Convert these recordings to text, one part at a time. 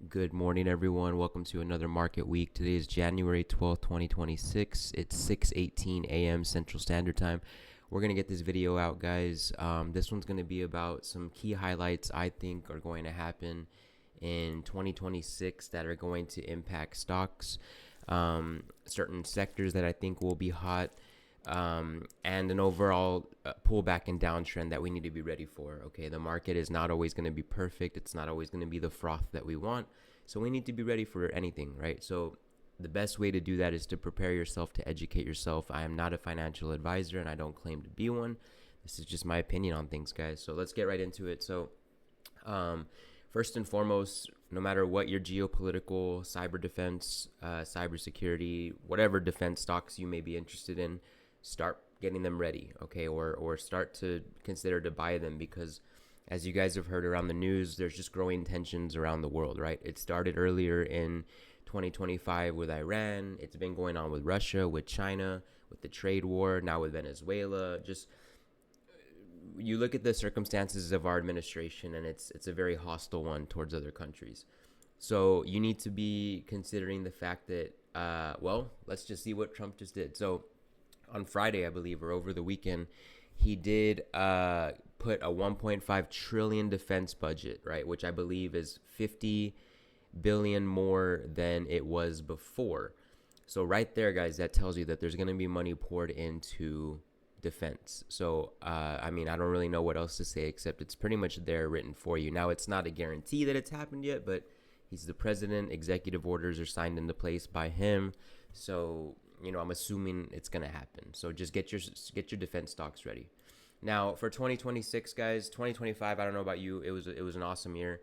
Good morning, everyone. Welcome to another market week. Today is January 12th, 2026. It's 6:18 a.m. Central Standard Time. We're going to get this video out, guys. This one's going to be about some key highlights I think are going to happen in 2026 that are going to impact stocks, certain sectors that I think will be hot, and an overall pullback and downtrend that we need to be ready for. Okay, the market is not always going to be perfect. It's not always going to be the froth that we want. So we need to be ready for anything, right? So the best way to do that is to prepare yourself, to educate yourself. I am not a financial advisor and I don't claim to be one. This is just my opinion on things, guys. So let's get right into it. So, first and foremost, no matter what your geopolitical, cyber defense, cybersecurity, whatever defense stocks you may be interested in, start getting them ready, okay? Or start to consider to buy them, because as you guys have heard around the news, there's just growing tensions around the world, right? It started earlier in 2025 with Iran. It's been going on with Russia, with China, with the trade war, now with Venezuela. Just you look at the circumstances of our administration, and it's a very hostile one towards other countries. So you need to be considering the fact that, well, let's just see what Trump just did. So on Friday, I believe, or over the weekend, he did put a 1.5 trillion defense budget, right, which I believe is 50 billion more than it was before. So right there, guys, that tells you that there's going to be money poured into defense. So I mean, I don't really know what else to say, except it's pretty much there written for you. Now, it's not a guarantee that it's happened yet, but he's the president. Executive orders are signed into place by him. So I'm assuming it's gonna happen. So just get your defense stocks ready. Now for 2026, guys, 2025, I don't know about you, it was an awesome year.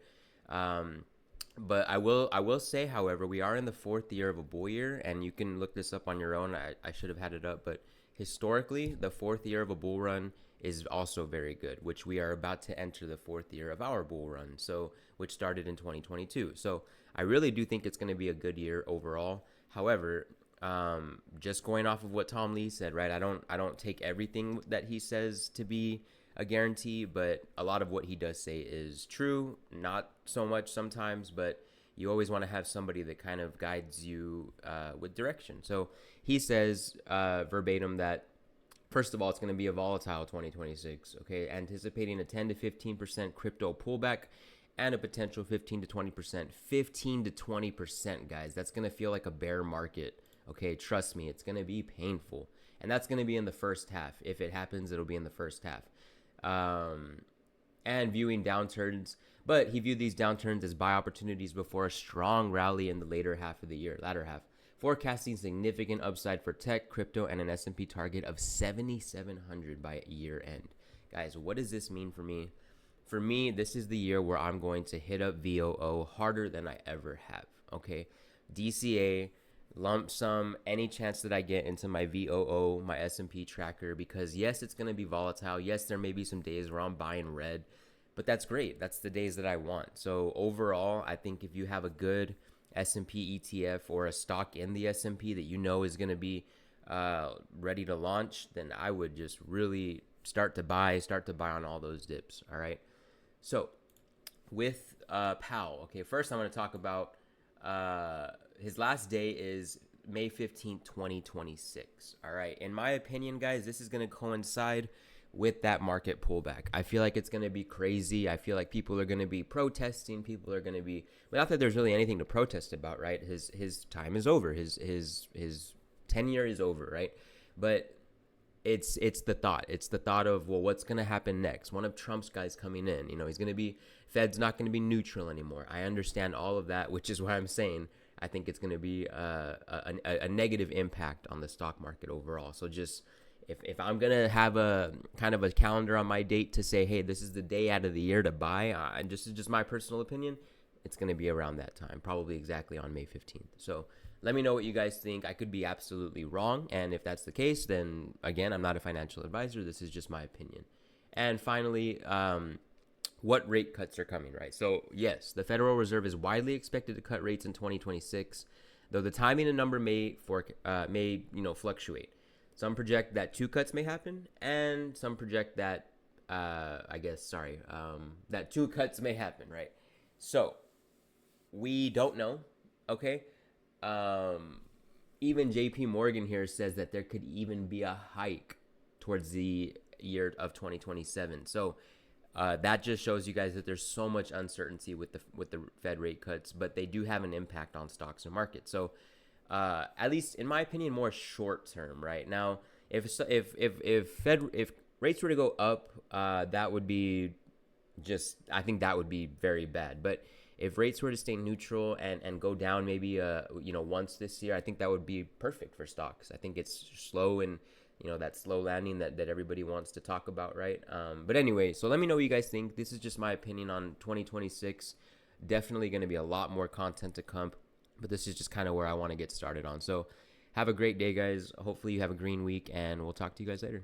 But I will say, however, we are in the fourth year of a bull year, and you can look this up on your own. I should have had it up, but historically, the fourth year of a bull run is also very good, which we are about to enter the fourth year of our bull run, so which started in 2022. So I really do think it's going to be a good year overall. However, just going off of what Tom Lee said, right? I don't take everything that he says to be a guarantee, but a lot of what he does say is true. Not so much sometimes, but you always want to have somebody that kind of guides you with direction. So he says verbatim that, first of all, it's going to be a volatile 2026. Okay, anticipating a 10 to 15% crypto pullback and a potential 15 to 20%. 15 to 20%, guys. That's going to feel like a bear market. Okay, trust me, it's going to be painful. And that's going to be in the first half. If it happens, it'll be in the first half. And viewing downturns, but he viewed these downturns as buy opportunities before a strong rally in the latter half of the year, forecasting significant upside for tech, crypto, and an S&P target of 7,700 by year end. Guys, what does this mean for me? For me, this is the year where I'm going to hit up VOO harder than I ever have. Okay, DCA, lump sum, any chance that I get into my VOO, my S&P tracker, because yes, it's going to be volatile. Yes, there may be some days where I'm buying red, but that's great. That's the days that I want. So overall, I think if you have a good S&P ETF or a stock in the S&P that you know is going to be ready to launch, then I would just really start to buy on all those dips. All right. So with Powell, okay, first I'm going to talk about his last day is May 15th, 2026. All right. In my opinion, guys, this is going to coincide with that market pullback. I feel like it's going to be crazy. I feel like people are going to be protesting. People are going to be, well, not that there's really anything to protest about, right? His time is over. His tenure is over, right? But it's the thought. It's the thought of, well, what's going to happen next? One of Trump's guys coming in, he's going to be, Fed's not going to be neutral anymore. I understand all of that, which is why I'm saying I think it's going to be a negative impact on the stock market overall. So just if I'm going to have a kind of a calendar on my date to say, hey, this is the day out of the year to buy, and this is just my personal opinion, it's going to be around that time, probably exactly on May 15th. So let me know what you guys think. I could be absolutely wrong. And if that's the case, then again, I'm not a financial advisor. This is just my opinion. And finally, what rate cuts are coming, right? So yes, the Federal Reserve is widely expected to cut rates in 2026, though the timing and number may fluctuate. Some project that 2 cuts may happen, and some project that that 2 cuts may happen, right? So we don't know. Okay. Um, Even JP Morgan here says that there could even be a hike towards the year of 2027. So that just shows you guys that there's so much uncertainty with the Fed rate cuts, but they do have an impact on stocks and markets. So at least in my opinion, more short term. Right now, if rates were to go up, that would be just, I think that would be very bad. But if rates were to stay neutral and go down maybe once this year, I think that would be perfect for stocks. I think it's slow and that slow landing that everybody wants to talk about, right? But anyway, so let me know what you guys think. This is just my opinion on 2026. Definitely going to be a lot more content to come, but this is just kind of where I want to get started on. So have a great day, guys. Hopefully you have a green week, and we'll talk to you guys later.